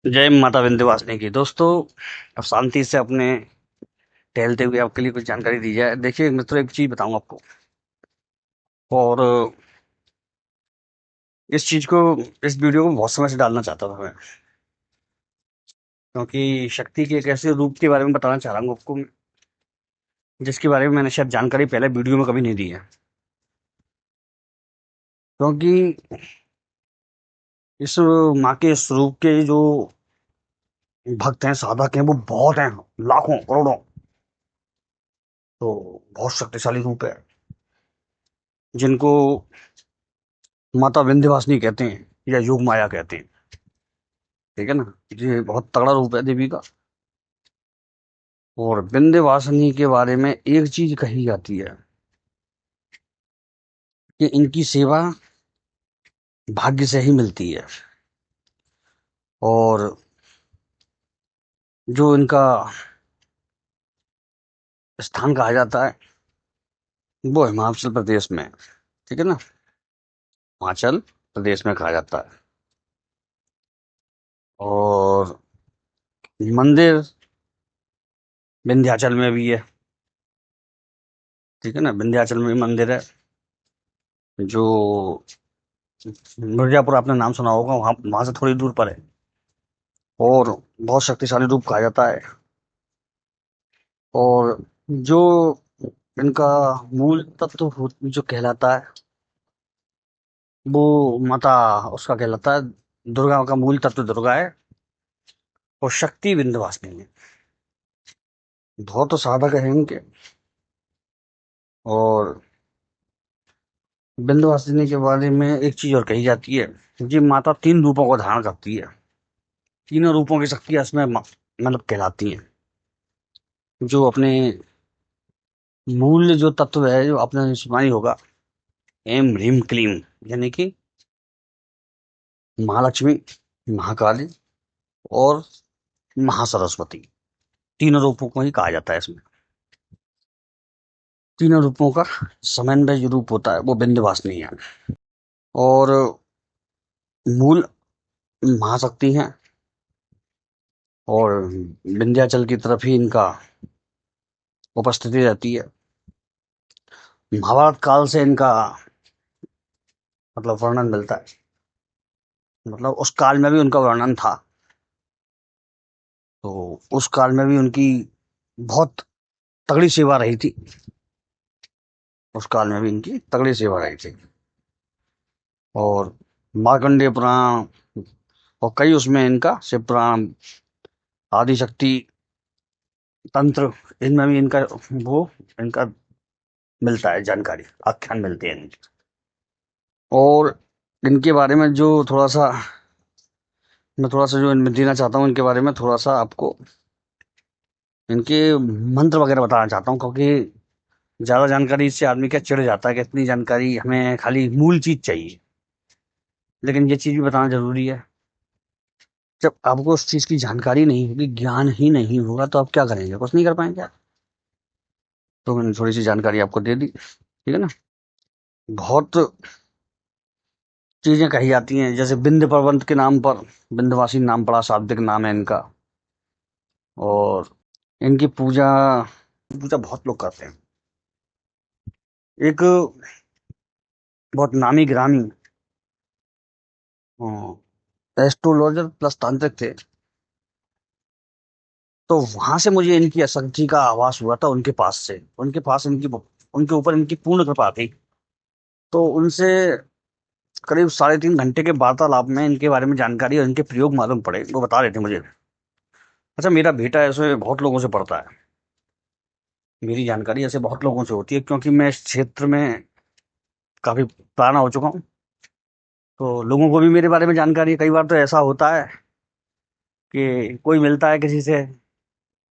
जय माता विंध्यवासिनी की। दोस्तों, अब शांति से अपने टहलते हुए आपके लिए कुछ जानकारी दी जाए। देखिए मित्रों, एक चीज बताऊं आपको। और इस चीज को, इस वीडियो को बहुत समय से डालना चाहता था मैं, क्योंकि शक्ति के एक ऐसे रूप के बारे में बताना चाह रहा हूँ आपको, जिसके बारे में मैंने शायद जानकारी पहले वीडियो में कभी नहीं दी है। क्योंकि इस माँ के स्वरूप के जो भक्त हैं, साधक हैं, वो बहुत हैं, लाखों करोड़ों। तो बहुत शक्तिशाली रूप है, जिनको माता विंध्यवासिनी कहते हैं या योग माया कहते हैं। ठीक है ना। ये बहुत तगड़ा रूप है देवी का। और विंध्यवासिनी के बारे में एक चीज कही जाती है कि इनकी सेवा भाग्य से ही मिलती है। और जो इनका स्थान कहा जाता है, वो हिमाचल प्रदेश में है। ठीक है ना। हिमाचल प्रदेश में कहा जाता है। और मंदिर विंध्याचल में भी है। ठीक है ना। विंध्याचल में भी मंदिर है, जो मिर्जापुर, आपने नाम सुना होगा, वहां वहां से थोड़ी दूर पर है। और बहुत शक्तिशाली रूप कहा जाता है। और जो इनका मूल तत्व जो कहलाता है, वो माता उसका कहलाता है, दुर्गा का मूल तत्व दुर्गा है। और शक्ति विंध्यवासिनी है। बहुत तो साधक है इनके। और विंध्यवासिनी के बारे में एक चीज और कही जाती है, ये माता तीन रूपों को धारण करती है। तीनों रूपों की शक्तियां इसमें मतलब कहलाती हैं। जो अपने मूल जो तत्व है, जो आपने सुना ही होगा, एम ह्रीम क्लीम, यानी कि महालक्ष्मी, महाकाली और महासरस्वती। तीनों रूपों को ही कहा जाता है इसमें। तीनों रूपों का समन्वय जो रूप होता है, वो विंध्यवासिनी है। और मूल महाशक्ति है। और विंध्याचल की तरफ ही इनका उपस्थिति रहती है। महाभारत काल से इनका मतलब वर्णन मिलता है। मतलब उस काल में भी उनका वर्णन था। तो उस काल में भी उनकी बहुत तगड़ी सेवा रही थी। उस काल में भी इनकी तगड़ी सेवा रही थी। और मार्कंडेय पुराण और कई उसमें इनका शिव पुराण, आदिशक्ति तंत्र, इनमें भी इनका वो इनका मिलता है, जानकारी आख्यान मिलते हैं इनके। और इनके बारे में जो थोड़ा सा, मैं थोड़ा सा जो इनमें देना चाहता हूँ इनके बारे में, थोड़ा सा आपको इनके मंत्र वगैरह बताना चाहता हूँ। क्योंकि ज्यादा जानकारी इससे आदमी क्या चिढ़ जाता है कि इतनी जानकारी, हमें खाली मूल चीज चाहिए। लेकिन ये चीज भी बताना जरूरी है। जब आपको उस चीज की जानकारी नहीं होगी, ज्ञान ही नहीं होगा, तो आप क्या करेंगे? कुछ नहीं कर पाएंगे आप। तो मैंने थोड़ी सी जानकारी आपको दे दी। ठीक है ना। बहुत चीजें कही जाती हैं, जैसे विंध्य पर्वत के नाम पर विंध्यवासिनी नाम पड़ा, शाब्दिक नाम है इनका। और इनकी पूजा पूजा बहुत लोग करते हैं। एक बहुत नामी गिरामी एस्ट्रोलॉजर प्लस तांत्रिक थे। तो वहां से मुझे इनकी असंख्य का आभास हुआ था, उनके पास से, उनके पास इनकी, उनके ऊपर इनकी पूर्ण कृपा थी। तो उनसे करीब 3.5 घंटे के वार्तालाप में इनके बारे में जानकारी और इनके प्रयोग मालूम पड़े। वो बता रहे थे मुझे, अच्छा मेरा बेटा ऐसे बहुत लोगों से पढ़ता है, मेरी जानकारी ऐसे बहुत लोगों से होती है, क्योंकि मैं इस क्षेत्र में काफी पुराना हो चुका हूँ। तो लोगों को भी मेरे बारे में जानकारी है। कई बार तो ऐसा होता है कि कोई मिलता है किसी से,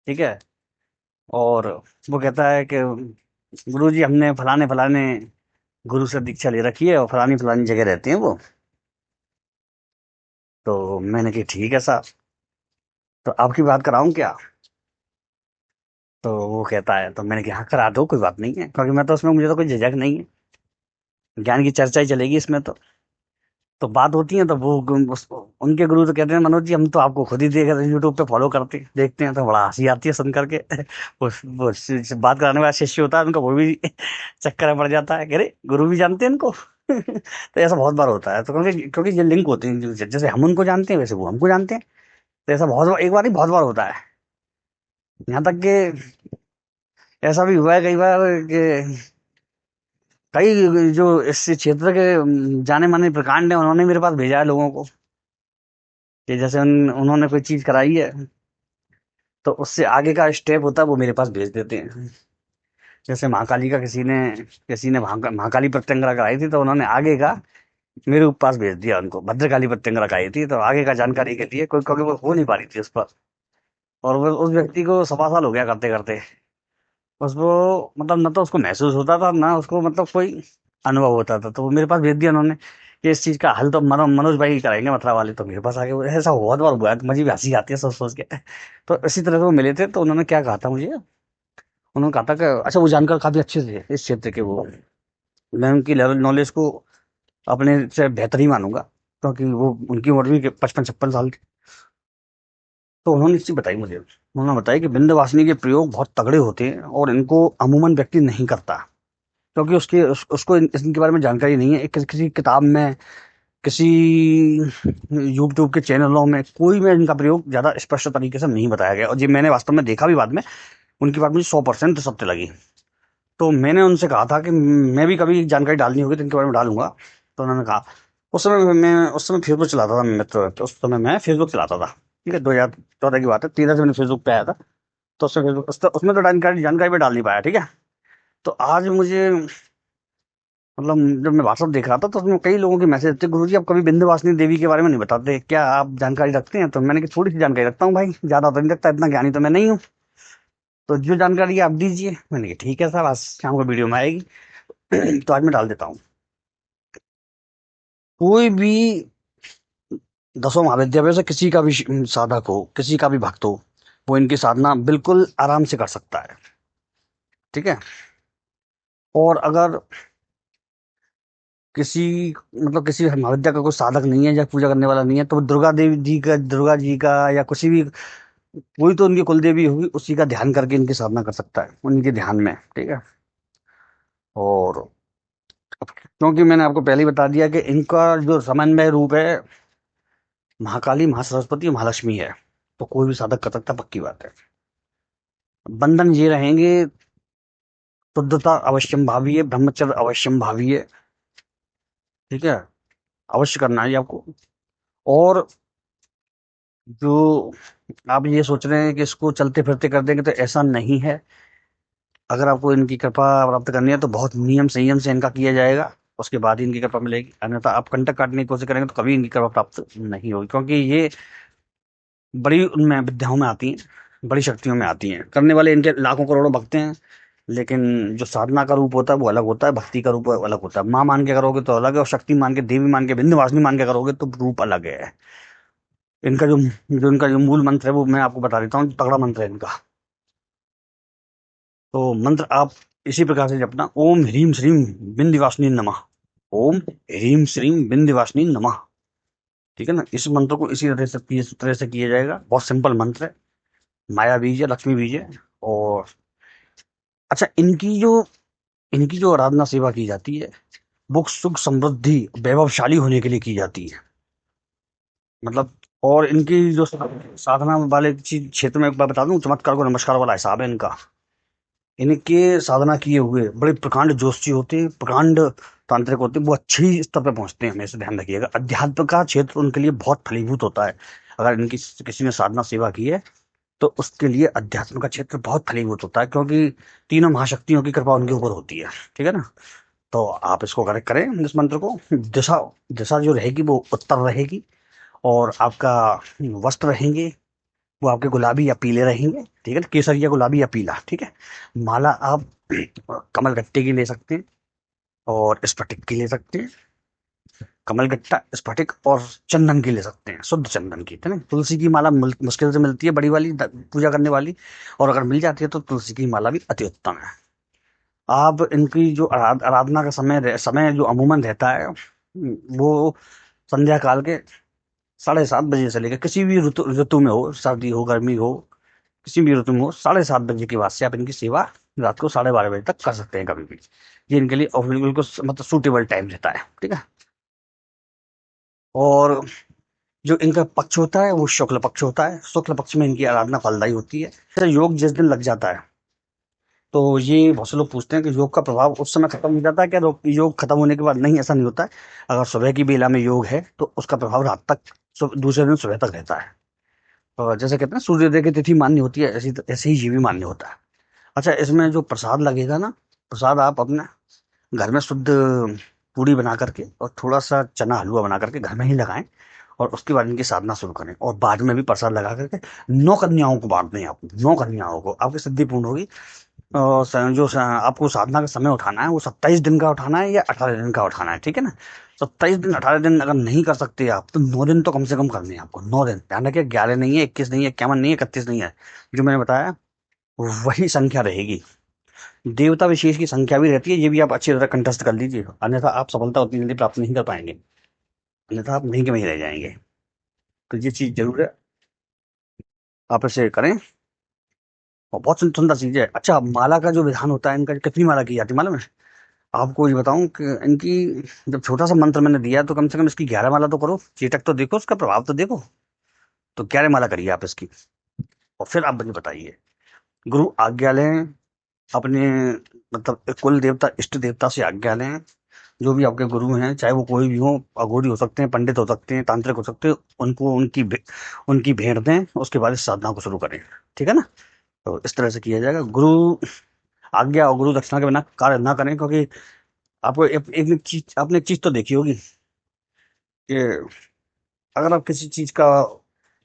ठीक है, और वो कहता है कि गुरु जी, हमने फलाने फलाने गुरु से दीक्षा ले रखी है और फलानी फलानी जगह रहते हैं वो। तो मैंने कहा ठीक है साहब, तो आपकी बात कराऊं क्या? तो वो कहता है, तो मैंने कहा हाँ करा दो, कोई बात नहीं है, क्योंकि मैं तो उसमें, मुझे तो कोई झिझक नहीं है। ज्ञान की चर्चा ही चलेगी इसमें तो बात होती है। तो वो उनके गुरु तो कहते हैं, मनोज जी हम तो आपको खुद ही देख रहे हैं, यूट्यूब पे फॉलो करते देखते हैं, तो बड़ा हंसी आती है सुन करके। बात कराने वाला शिष्य होता है उनका, वो भी चक्कर में पड़ जाता है, कह रहे गुरु भी जानते हैं इनको। तो ऐसा बहुत बार होता है, तो क्योंकि क्योंकि ये लिंक होते हैं, जैसे हम उनको जानते हैं वैसे वो हमको जानते हैं। तो ऐसा बहुत बार, एक बार नहीं बहुत बार होता है। यहाँ तक कि ऐसा भी हुआ है कई बार कि कई जो इस क्षेत्र के जाने माने प्रकांड है, उन्होंने मेरे पास भेजा है लोगों को, कि जैसे उन्होंने कोई चीज कराई है, तो उससे आगे का स्टेप होता है वो मेरे पास भेज देते हैं। जैसे महाकाली का किसी ने महाकाली प्रत्यंगरा कराई थी, तो उन्होंने आगे का मेरे पास भेज दिया उनको। भद्रकाली प्रत्यंगरा कराई थी, तो आगे का जानकारी के लिए कोई, क्योंकि वो हो नहीं पा रही थी उस पर, और वो उस व्यक्ति को 1.25 साल हो गया करते करते। उसको मतलब न तो उसको महसूस होता था, ना उसको मतलब कोई अनुभव होता था, तो वो मेरे पास भेज दिया उन्होंने कि इस चीज का हल तो मनोज भाई ही कराएंगे, मथुरा वाले। तो मेरे पास आगे ऐसा बहुत बार हुआ है, तो मुझे भी हंसी आती है सोच सोच के। तो इसी तरह से वो मिले थे, तो उन्होंने क्या कहा था मुझे, उन्होंने कहा था कि अच्छा, वो जानकर काफी अच्छे थे इस क्षेत्र के वो, मैं उनकी लेवल नॉलेज को अपने से बेहतर ही मानूंगा, क्योंकि वो उनकी उम्र भी 55-56 साल थी। तो उन्होंने एक चीज बताई मुझे, उन्होंने बताया कि विंध्यवासिनी के प्रयोग बहुत तगड़े होते हैं और इनको अमूमन व्यक्ति नहीं करता, क्योंकि उसको इनके बारे में जानकारी नहीं है। किसी किताब में, किसी यूट्यूब के चैनलों में कोई में इनका प्रयोग ज्यादा स्पष्ट तरीके से नहीं बताया गया, और ये मैंने वास्तव में देखा भी बाद में, उनकी बात मुझे 100% सत्य लगी। तो मैंने उनसे कहा था कि मैं भी कभी जानकारी डालनी होगी तो इनके बारे में डालूंगा। तो उन्होंने कहा, उस समय फेसबुक चलाता था मैं, तो उस समय मैं फेसबुक चलाता था, ठीक है, 2014 की बात है, 13 से मैंने फेसबुक पे आया था। तो उसमें फेसबुक उसमें तो जानकारी जानकारी पे डाल नहीं पाया, ठीक है। तो आज मुझे मतलब जब मैं व्हाट्सअप देख रहा था, तो उसमें कई लोगों के मैसेज थे, गुरुजी आप कभी विंध्यवासिनी देवी के बारे में नहीं बताते, क्या आप जानकारी रखते हैं? तो मैंने कहा थोड़ी सी जानकारी रखता हूँ भाई, ज्यादा तो नहीं रखता, इतना ज्ञानी तो मैं नहीं हूँ। तो जो जानकारी है आप दीजिए। मैंने कहा ठीक है साहब, आज शाम को वीडियो में आएगी। तो आज मैं डाल देता हूँ। कोई भी 10 महाविद्यालय से किसी का भी साधक हो, किसी का भी भक्त हो, वो इनकी साधना बिल्कुल आराम से कर सकता है, ठीक है। और अगर किसी मतलब किसी महाविद्या का कोई साधक नहीं है या पूजा करने वाला नहीं है, तो वो दुर्गा जी का या किसी भी, कोई तो उनकी कुल देवी होगी, उसी का ध्यान करके इनकी साधना कर सकता है, उनके ध्यान में, ठीक है। और क्योंकि मैंने आपको पहले ही बता दिया कि इनका जो समन्वय रूप है महाकाली, महासरस्वती, महालक्ष्मी है, तो कोई भी साधक कर सकता है, पक्की बात है। बंधन ये रहेंगे, शुद्धता अवश्यम भावी है, ब्रह्मचर्य अवश्यम भावी है, ठीक है, अवश्य करना है ये आपको। और जो आप ये सोच रहे हैं कि इसको चलते फिरते कर देंगे, तो ऐसा नहीं है। अगर आपको इनकी कृपा प्राप्त करनी है, तो बहुत नियम संयम से इनका किया जाएगा, उसके बाद ही इनकी कृपा मिलेगी, अन्यथा आप कंटक काटने की कोशिश करेंगे तो कभी इनकी कृपा प्राप्त नहीं होगी, क्योंकि ये बड़ी उनमें विद्याओं में आती हैं, बड़ी शक्तियों में आती हैं। करने वाले इनके लाखों करोड़ों भक्त हैं, लेकिन जो साधना का रूप होता है वो अलग होता है, भक्ति का रूप अलग होता है। माँ मान के करोगे तो अलग है, और शक्ति मान के, देवी मान के, विंध्यवासिनी मान के करोगे तो रूप अलग है। इनका इनका जो मूल मंत्र है वो मैं आपको बता देता हूँ, तगड़ा मंत्र है इनका। तो मंत्र आप इसी प्रकार से जपना, ओम ह्रीम श्रीम विंध्यवासिनी नमः। ओम ह्रीम श्रीम विंध्यवासिनी नमः, ठीक है ना। इस मंत्र को इसी तरह से किया जाएगा, बहुत सिंपल मंत्र है, माया बीज है, लक्ष्मी बीज है। और अच्छा, इनकी जो आराधना सेवा की जाती है, वो सुख समृद्धि वैभवशाली होने के लिए की जाती है, मतलब। और इनकी जो साधना वाले चीज क्षेत्र में एक बार बता दूं, चमत्कार को नमस्कार वाला हिसाब है इनका। इनके साधना किए हुए बड़े प्रकांड जोशी होते हैं, प्रकांड तांत्रिक होते हैं, वो अच्छी स्तर पे पहुंचते हैं, हमेशा ध्यान रखिएगा। अध्यात्म का क्षेत्र उनके लिए बहुत फलीभूत होता है। अगर इनकी किसी ने साधना सेवा की है, तो उसके लिए अध्यात्म का क्षेत्र बहुत फलीभूत होता है, क्योंकि तीनों महाशक्तियों की कृपा उनके ऊपर होती है, ठीक है ना। तो आप इसको करेक्ट करें, इस मंत्र को। दिशा दिशा जो रहेगी वो उत्तर रहेगी, और आपका वस्त्र रहेंगे वो आपके गुलाबी या पीले रहेंगे, ठीक है, केसरिया, गुलाबी या पीला, ठीक है। माला आप कमल गट्टे की ले सकते हैं, और स्फटिक की ले सकते हैं। कमल गट्टा, स्फटिक और चंदन की ले सकते हैं, शुद्ध चंदन की, है ना। तुलसी की माला मुश्किल से मिलती है, बड़ी वाली पूजा करने वाली, और अगर मिल जाती है तो तुलसी की माला भी अति उत्तम है। आप इनकी जो आराधना का समय जो अमूमन रहता है, वो संध्या काल के 7:30 से लेकर किसी भी ऋतु ऋतु में हो, सर्दी हो गर्मी हो, किसी भी ऋतु में हो, 7:30 के बाद से आप इनकी सेवा रात को 12:30 तक कर सकते हैं कभी भी। ये इनके लिए और बिल्कुल मतलब सूटेबल टाइम रहता है, ठीक है। और जो इनका पक्ष होता है वो शुक्ल पक्ष होता है। शुक्ल पक्ष में इनकी आराधना फलदायी होती है। जैसे योग जिस दिन लग जाता है तो ये बहुत से लोग पूछते हैं कि योग का प्रभाव उस समय खत्म हो जाता है क्या, योग खत्म होने के बाद? नहीं, ऐसा नहीं होता है। अगर सुबह की बेला में योग है तो उसका प्रभाव रात तक, दूसरे दिन सुबह तक रहता है। और जैसे कहते हैं सूर्योदय की तिथि मान्य होती है, ऐसी ऐसे ही ये भी मान्य होता है। अच्छा, इसमें जो प्रसाद लगेगा ना, प्रसाद आप अपने घर में शुद्ध पूड़ी बना करके और थोड़ा सा चना हलवा बना करके घर में ही लगाएं, और उसके बाद इनकी साधना शुरू करें, और बाद में भी प्रसाद लगा करके 9 कन्याओं को बांट दें। आप 9 कन्याओं को, आपकी सिद्धि पूर्ण होगी। और आपको साधना का समय उठाना है वो 27 दिन का उठाना है या 18 दिन का उठाना है, ठीक है ना। 27 दिन 18 दिन अगर नहीं कर सकते आप तो 9 दिन तो कम से कम करने हैं आपको। 9 दिन ध्यान रखिए, 11 नहीं है, 21 नहीं है, 51 नहीं है, 31 नहीं है। जो मैंने बताया वही संख्या रहेगी। देवता विशेष की संख्या भी रहती है, ये भी आप अच्छी तरह कंठस्थ कर लीजिए, अन्यथा आप सफलता उतनी जल्दी प्राप्त नहीं कर पाएंगे, अन्यथा आप वहीं के वहीं रह जाएंगे। तो ये चीज जरूर है, आप इसे करें। और बहुत सुंदर चीज है। अच्छा, माला का जो विधान होता है इनका, कितनी माला की जाती है मालूम है आपको? ये बताऊं कि इनकी, जब छोटा सा मंत्र मैंने दिया तो कम से कम इसकी 11 माला तो करो, चेटक तो देखो, उसका प्रभाव तो देखो। तो 11 माला करिए आप इसकी, और फिर आप मुझे बताइए। गुरु आज्ञा लें अपने, मतलब कुल देवता इष्ट देवता से आज्ञा लें। जो भी आपके गुरु हैं, चाहे वो कोई भी हो, अघोरी हो सकते हैं, पंडित हो सकते हैं, तांत्रिक हो सकते हैं, उनको उनकी भेंट दें, उसके बाद इस साधना को शुरू करें, ठीक है ना। तो इस तरह से किया जाएगा। गुरु आज्ञा और गुरु दक्षिणा के बिना कार्य ना करें, क्योंकि आपको एक चीज, आपने एक चीज तो देखी होगी कि अगर आप किसी चीज का,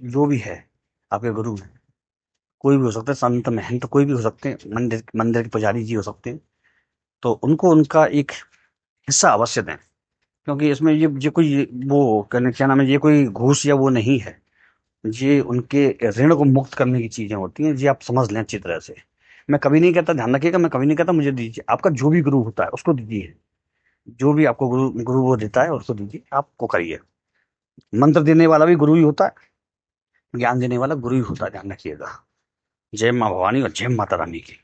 जो भी है, आपके गुरु हैं, कोई भी हो सकता है, संत महंत कोई भी हो सकते हैं, मंदिर मंदिर के पुजारी जी हो सकते हैं, तो उनको उनका एक हिस्सा अवश्य दें। क्योंकि इसमें ये कोई वो क्या नाम है, ये कोई घूस या वो नहीं है। ये उनके ऋण को मुक्त करने की चीजें होती हैं, जी आप समझ लें अच्छी तरह से। मैं कभी नहीं कहता, ध्यान रखिएगा, मैं कभी नहीं कहता मुझे दीजिए। आपका जो भी गुरु होता है उसको दीजिए, जो भी आपको गुरु गुरु वो देता है उसको दीजिए, आपको करिए। मंत्र देने वाला भी गुरु ही होता है, ज्ञान देने वाला गुरु ही होता है, ध्यान रखिएगा। जय माँ भवानी और जय माता रानी की।